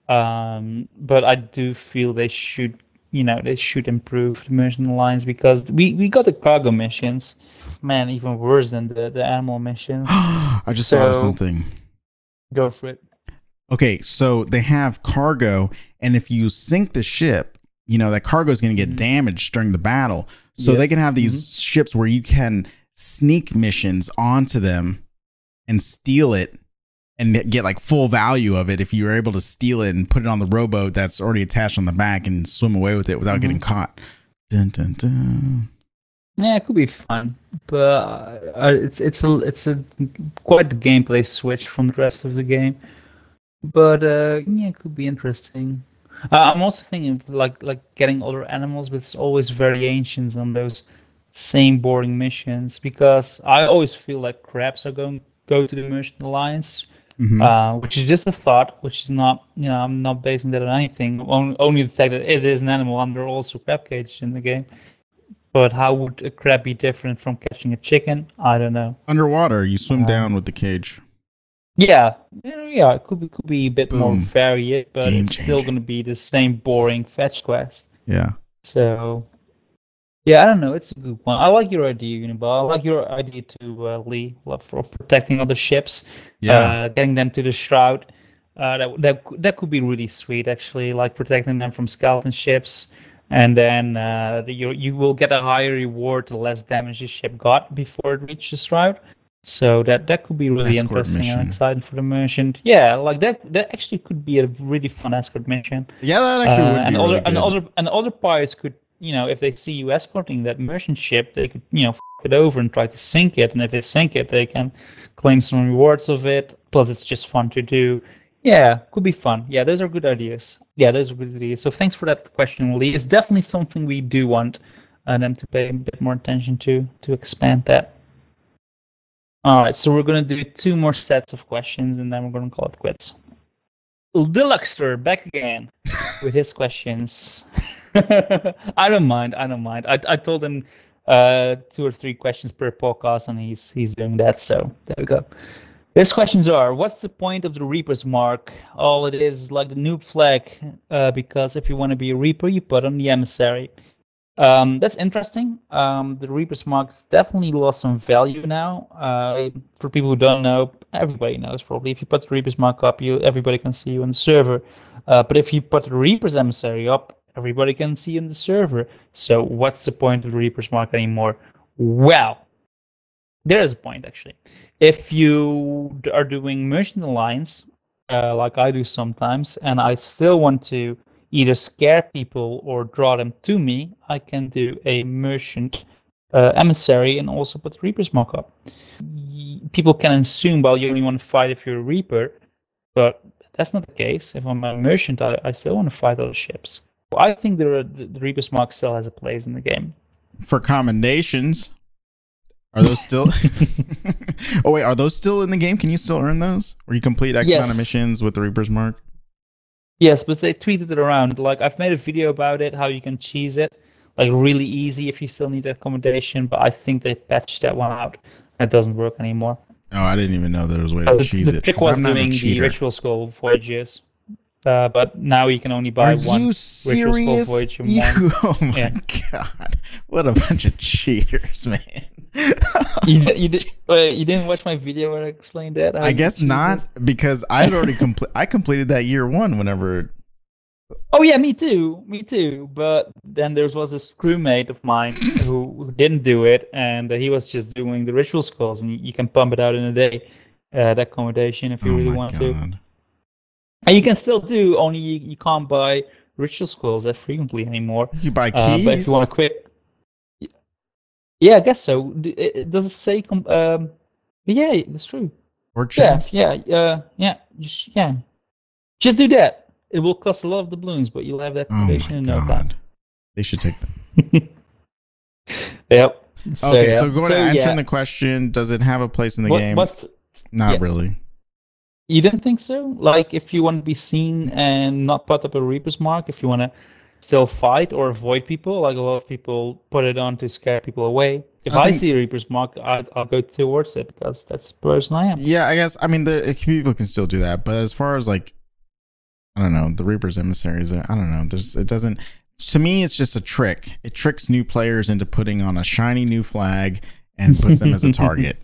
Speaker 2: But I do feel they should improve the Merchant Alliance, because we got the cargo missions. Man, even worse than the animal missions.
Speaker 1: I just thought of something.
Speaker 2: Go for it.
Speaker 1: Okay, so they have cargo, and if you sink the ship, that cargo is going to get damaged during the battle. So they can have these ships where you can sneak missions onto them and steal it and get like full value of it if you're able to steal it and put it on the rowboat that's already attached on the back and swim away with it without getting caught. Dun, dun, dun.
Speaker 2: Yeah, it could be fun, but it's quite the gameplay switch from the rest of the game. But it could be interesting. I'm also thinking of like getting other animals, but it's always variations on those same boring missions, because I always feel like crabs are go to the Merchant Alliance. which is just a thought, which is not, I'm not basing that on anything. Only the fact that it is an animal, and there are also crab cages in the game. But how would a crab be different from catching a chicken? I don't know.
Speaker 1: Underwater, you swim down with the cage.
Speaker 2: Yeah, it could be a bit more varied, but
Speaker 1: Game
Speaker 2: it's still going to be the same boring fetch quest.
Speaker 1: Yeah.
Speaker 2: So, yeah, I don't know. It's a good one. I like your idea, Uniball. I like your idea too, Lee, for protecting other ships.
Speaker 1: Yeah.
Speaker 2: Getting them to the shroud. That could be really sweet, actually. Like protecting them from skeleton ships, and then you will get a higher reward the less damage the ship got before it reaches the shroud. So that could be really
Speaker 1: Escort
Speaker 2: interesting
Speaker 1: mission.
Speaker 2: and exciting for the merchant. Yeah, like that actually could be a really fun escort mission.
Speaker 1: Yeah, that actually would be really good.
Speaker 2: And other pirates could, if they see you escorting that merchant ship, they could, f it over and try to sink it. And if they sink it, they can claim some rewards of it. Plus, it's just fun to do. Yeah, could be fun. Yeah, those are good ideas. So thanks for that question, Lee. It's definitely something we do want them to pay a bit more attention to expand that. All right, so we're going to do 2 more sets of questions, and then we're going to call it quits. Deluxter back again with his questions. I don't mind. I told him 2 or 3 questions per podcast, and he's doing that. So there we go. His questions are: what's the point of the Reaper's mark? All it is like the noob flag, because if you want to be a Reaper, you put on the emissary. That's interesting. The Reaper's mark's definitely lost some value now. For people who don't know, everybody knows probably. If you put the Reaper's mark up, everybody can see you on the server. But if you put the Reaper's emissary up, everybody can see you on the server. So what's the point of the Reaper's mark anymore? Well, there is a point actually. If you are doing merchant alliance, like I do sometimes, and I still want to either scare people or draw them to me, I can do a merchant emissary and also put the Reaper's mark up. People can assume, well, you only want to fight if you're a Reaper, but that's not the case. If I'm a merchant, I still want to fight other ships. I think the Reaper's mark still has a place in the game.
Speaker 1: For commendations, are those still? Oh wait, are those still in the game? Can you still earn those? Or you complete X amount of missions with the Reaper's mark?
Speaker 2: Yes, but they tweeted it around. Like, I've made a video about it, how you can cheese it. Like, really easy if you still need that accommodation, but I think they patched that one out. It doesn't work anymore.
Speaker 1: Oh, I didn't even know there was a way to cheese it.
Speaker 2: The trick was doing the ritual skull voyages. But now you can only buy one ritual skull voyage in one.
Speaker 1: Oh my god. What a bunch of cheaters, man.
Speaker 2: You didn't watch my video where I explained that?
Speaker 1: I guess not, because I'd already completed that year 1 whenever.
Speaker 2: Oh yeah, me too. But then there was this crewmate of mine who didn't do it, and he was just doing the ritual skulls, and you can pump it out in a day, that accommodation if you really want to. And you can still do, only you can't buy ritual skulls that frequently anymore.
Speaker 1: You buy keys?
Speaker 2: But if you want to quit. Yeah, I guess so. Does it say? Yeah, that's true.
Speaker 1: Or chests?
Speaker 2: Yeah. Just do that. It will cost a lot of doubloons, but you'll have that accommodation in no time.
Speaker 1: They should take them.
Speaker 2: Yep.
Speaker 1: So going to answering the question, does it have a place in the game? Not really.
Speaker 2: You didn't think so? Like, if you want to be seen and not put up a Reaper's mark, if you want to still fight or avoid people, like a lot of people put it on to scare people away. If I see a Reaper's mark, I'll go towards it because that's the person I am.
Speaker 1: Yeah, I guess. I mean, people can still do that, but as far as like, I don't know, the Reaper's emissaries, I don't know. It doesn't. To me, it's just a trick. It tricks new players into putting on a shiny new flag and puts them as a target.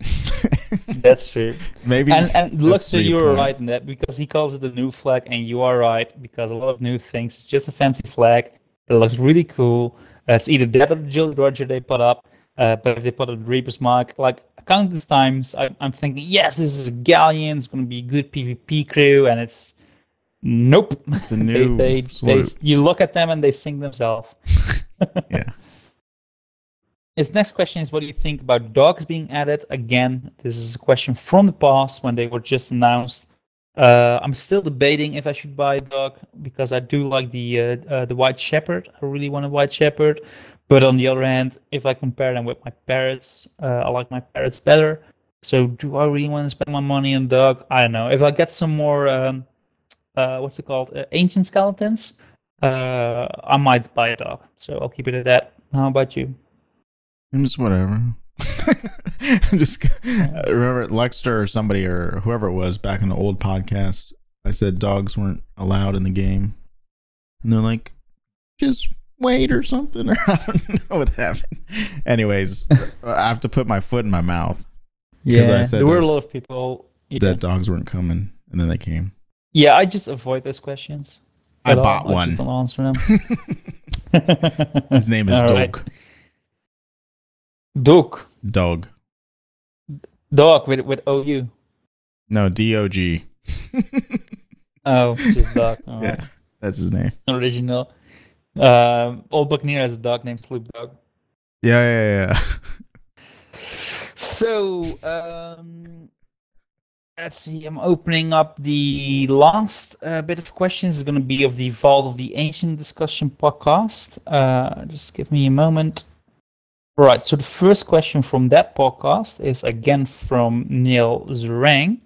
Speaker 2: That's true.
Speaker 1: Maybe.
Speaker 2: And Luxor, you were right in that, because he calls it a new flag, and you are right, because a lot of new things. It's just a fancy flag. It looks really cool. It's either that or the Jolly Roger they put up. But if they put a Reaper's mark, like countless times, I'm thinking, yes, this is a galleon. It's going to be a good PvP crew, and it's nope.
Speaker 1: It's a new.
Speaker 2: they you look at them and they sink themselves.
Speaker 1: Yeah.
Speaker 2: His next question is, what do you think about dogs being added? Again, this is a question from the past when they were just announced. I'm still debating if I should buy a dog, because I do like the White Shepherd. I really want a White Shepherd. But on the other hand, if I compare them with my parrots, I like my parrots better. So do I really want to spend my money on dog? I don't know. If I get some more, what's it called? Ancient skeletons, I might buy a dog. So I'll keep it at that. How about you?
Speaker 1: I'm just whatever. Just remember Lexter or somebody or whoever it was back in the old podcast. I said dogs weren't allowed in the game, and they're like, just wait or something. Or I don't know what happened. Anyways, I have to put my foot in my mouth.
Speaker 2: Yeah,
Speaker 1: I said
Speaker 2: there were a lot of people
Speaker 1: that dogs weren't coming, and then they came.
Speaker 2: Yeah, I just avoid those questions.
Speaker 1: I bought one.
Speaker 2: I just don't answer them.
Speaker 1: His name is Dog.
Speaker 2: Right. Dog. Dog with OU.
Speaker 1: No, DOG.
Speaker 2: Oh, just Dog. All right.
Speaker 1: Yeah, that's his name.
Speaker 2: Original. Old Buccaneer has a dog named Sloop Dog.
Speaker 1: Yeah.
Speaker 2: So, let's see. I'm opening up the last bit of questions. Is going to be of the Vault of the Ancient discussion podcast. Just give me a moment. Right. So the first question from that podcast is again from Neil Zerang.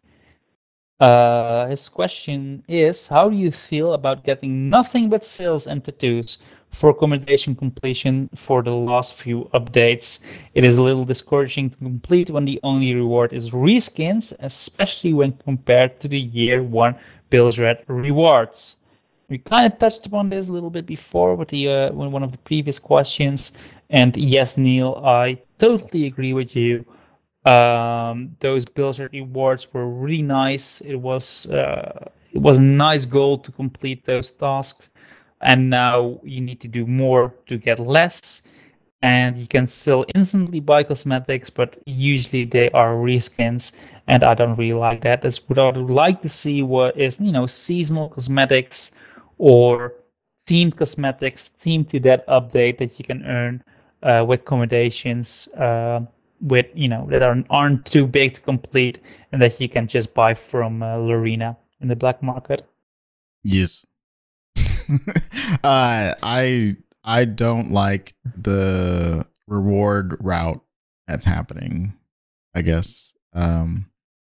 Speaker 2: His question is, how do you feel about getting nothing but sales and tattoos for accommodation completion for the last few updates? It is a little discouraging to complete when the only reward is reskins, especially when compared to the year 1 Bill's Red rewards. We kind of touched upon this a little bit before with the one of the previous questions, and yes, Neil, I totally agree with you. Those Bill's Red rewards were really nice. It was a nice goal to complete those tasks, and now you need to do more to get less. And you can still instantly buy cosmetics, but usually they are reskins, and I don't really like that. That's what I would like to see. What is seasonal cosmetics or themed cosmetics themed to that update that you can earn with accommodations. With that aren't too big to complete, and that you can just buy from Lorena in the black market.
Speaker 1: Yes. I don't like the reward route that's happening, I guess.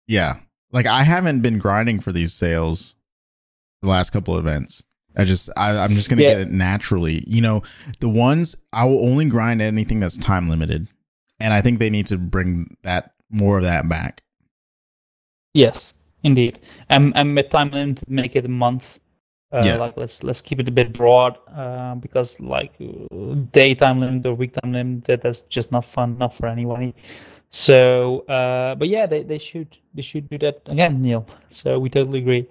Speaker 1: Yeah. Like I haven't been grinding for these sales the last couple of events. I'm just gonna get it naturally. The ones I will only grind anything that's time limited. And I think they need to bring more of that back.
Speaker 2: Yes, indeed. And with time limit, make it a month. Like let's keep it a bit broad, because like daytime limit or week time limit, that's just not fun enough for anybody. So, but yeah, they should do that again, Neil. So we totally agree.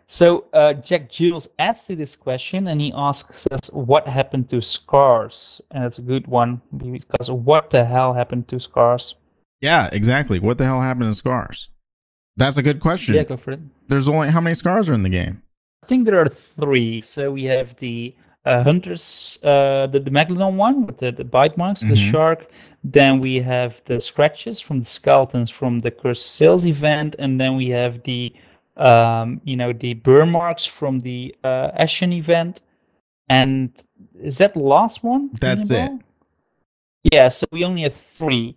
Speaker 2: So Jack Jules adds to this question, and he asks us, what happened to Scars? And it's a good one, because what the hell happened to Scars?
Speaker 1: Yeah, exactly. What the hell happened to Scars? That's a good question.
Speaker 2: Yeah, go for it.
Speaker 1: There's only, how many Scars are in the game?
Speaker 2: I think there are 3. So we have the Hunters, the Megalodon one with the bite marks, the shark. Then we have the scratches from the skeletons from the Cursed Sales event. And then we have the the burn marks from the Ashen event. And is that the last one?
Speaker 1: That's it.
Speaker 2: Yeah, so we only have 3.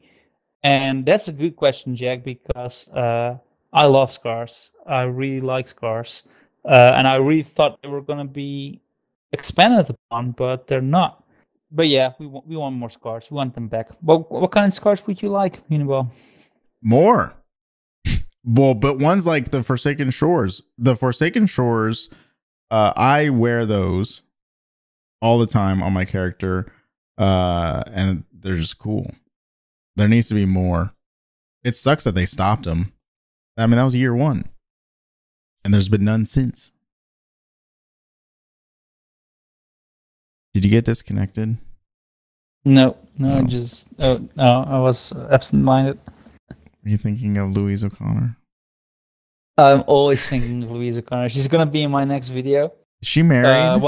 Speaker 2: And that's a good question, Jack, because I love Scars. I really like Scars. And I really thought they were going to be expanded upon, but they're not. But yeah, we want more Scars. We want them back. But what kind of Scars would you like, UNIBALL?
Speaker 1: More. Well, but ones like the Forsaken Shores. The Forsaken Shores, I wear those all the time on my character, and they're just cool. There needs to be more. It sucks that they stopped them. I mean, that was year 1, and there's been none since. Did you get disconnected?
Speaker 2: No. I was absent-minded.
Speaker 1: Are you thinking of Louise O'Connor?
Speaker 2: I'm always thinking of Louise O'Connor. She's gonna be in my next video.
Speaker 1: Is she married?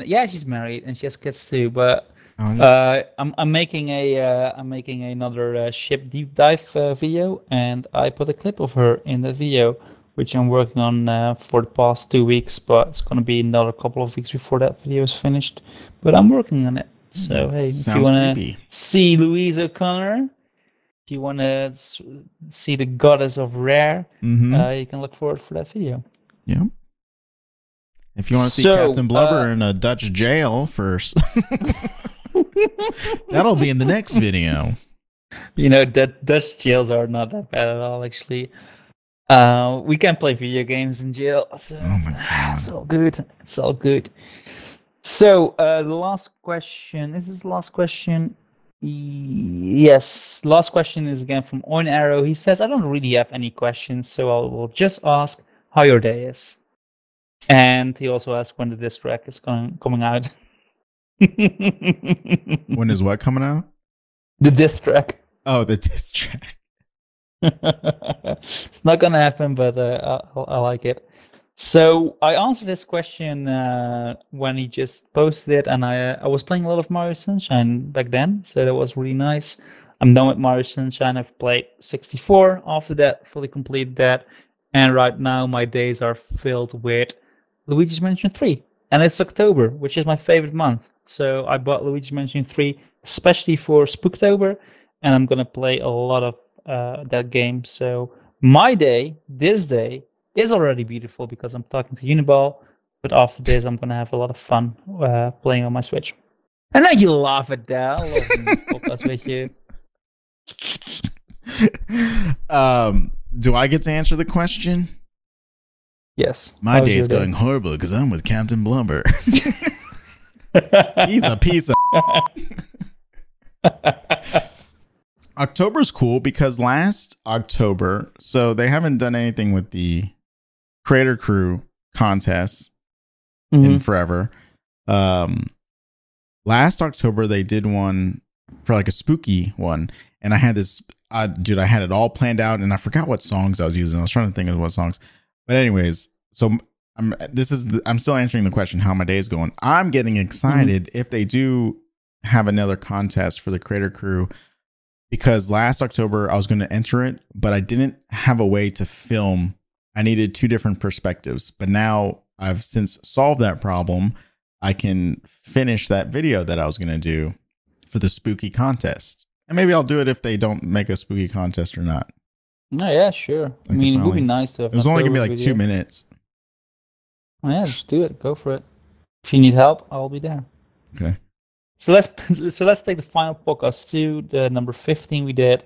Speaker 2: Yeah, she's married and she has kids too. But I'm making another ship deep dive video, and I put a clip of her in the video, which I'm working on for the past 2 weeks. But it's gonna be another couple of weeks before that video is finished. But I'm working on it. So hey, if you wanna see Louise O'Connor, if you want to see the goddess of rare, you can look forward for that video.
Speaker 1: Yeah. If you want to see Captain Blubber in a Dutch jail first, that'll be in the next video.
Speaker 2: You know, that Dutch jails are not that bad at all, actually. We can play video games in jail, so
Speaker 1: Oh my God.
Speaker 2: it's all good. It's all good. So the last question. Is this the last question? Yes. Last question is again from On Arrow. He says, "I don't really have any questions, so I will just ask how your day is." And he also asks when the disc track is coming out.
Speaker 1: When is what coming out?
Speaker 2: The disc track.
Speaker 1: Oh, the disc track.
Speaker 2: It's not gonna happen, but I like it. So I answered this question when he just posted it, and I was playing a lot of Mario Sunshine back then, so that was really nice. I'm done with Mario Sunshine. I've played 64 after that, fully completed that, and right now my days are filled with Luigi's Mansion 3, and it's October, which is my favorite month. So I bought Luigi's Mansion 3 especially for Spooktober, and I'm gonna play a lot of that game. So my day, this day, is already beautiful because I'm talking to Uniball, but after this I'm gonna have a lot of fun playing on my Switch. And now you laugh at that. I love doing this podcast with you.
Speaker 1: Do I get to answer the question?
Speaker 2: Yes.
Speaker 1: My day's going horrible because I'm with Captain Blubber. He's a piece of October's cool because last October, so they haven't done anything with the Creator Crew contests in forever. Last October they did one for like a spooky one, and I had this I had it all planned out, and I forgot what songs I was using. I was trying to think of what songs. But anyways, so I'm still answering the question how my day is going. I'm getting excited if they do have another contest for the Creator Crew, because last October I was going to enter it, but I didn't have a way to film. I needed 2 different perspectives, but now I've since solved that problem. I can finish that video that I was going to do for the spooky contest, and maybe I'll do it if they don't make a spooky contest or not.
Speaker 2: No, yeah, sure. I mean, it would be nice to have.
Speaker 1: It was only gonna be like 2 minutes.
Speaker 2: Oh, yeah, just do it. Go for it. If you need help, I'll be there.
Speaker 1: Okay.
Speaker 2: So let's take the final podcast to the number 15 we did.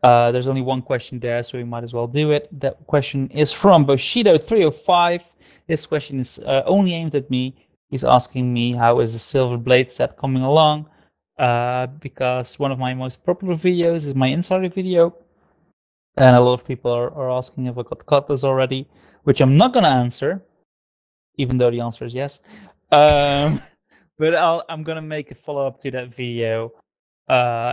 Speaker 2: There's only one question there, so we might as well do it. That question is from Bushido305. This question is only aimed at me. He's asking me how is the Silver Blade set coming along, because one of my most popular videos is my insider video. And a lot of people are asking if I got Cutlass already, which I'm not going to answer, even though the answer is yes. But I'm going to make a follow-up to that video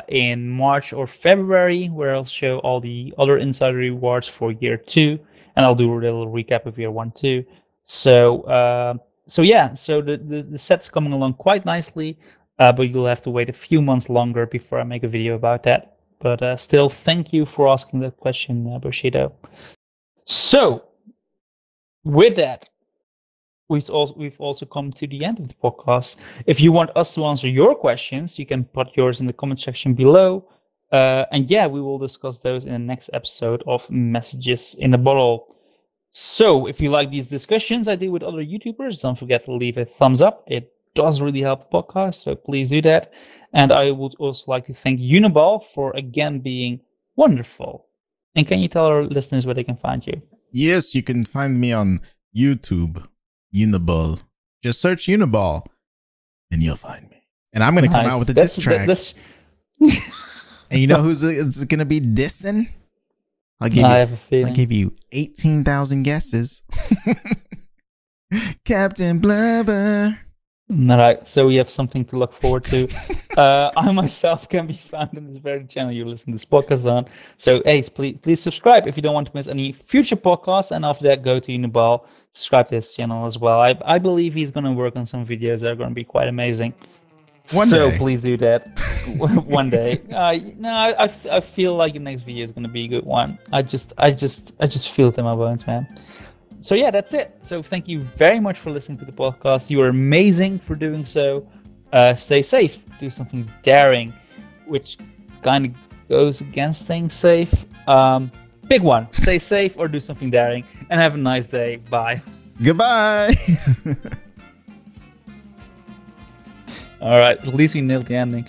Speaker 2: in March or February, where I'll show all the other insider rewards for year 2, and I'll do a little recap of year 1 too. So the set's coming along quite nicely, but you'll have to wait a few months longer before I make a video about that. But still, thank you for asking that question, Bushido. So, with that, we've also come to the end of the podcast. If you want us to answer your questions, you can put yours in the comment section below. And yeah, we will discuss those in the next episode of Messages in a Bottle. So, if you like these discussions I do with other YouTubers, don't forget to leave a thumbs up. It does really help the podcast, so please do that. And I would also like to thank UNIBALL for again being wonderful. And can you tell our listeners where they can find you?
Speaker 1: Yes, you can find me on YouTube, UNIBALL. Just search UNIBALL and you'll find me. And I'm going to come out with a diss track. And you know who's it's going to be dissing? I have a feeling. I'll give you 18,000 guesses. Captain Blubber.
Speaker 2: All right, so we have something to look forward to. I myself can be found in this very channel you listen to this podcast on. So, hey, please subscribe if you don't want to miss any future podcasts. And after that, go to UNIBALL, subscribe to his channel as well. I believe he's going to work on some videos that are going to be quite amazing.
Speaker 1: One day.
Speaker 2: Please do that one day. I feel like the next video is going to be a good one. I just feel it in my bones, man. So yeah, that's it. So thank you very much for listening to the podcast. You are amazing for doing so. Stay safe. Do something daring, which kind of goes against staying safe. Pick one. Stay safe or do something daring. And have a nice day. Bye.
Speaker 1: Goodbye.
Speaker 2: All right. At least we nailed the ending.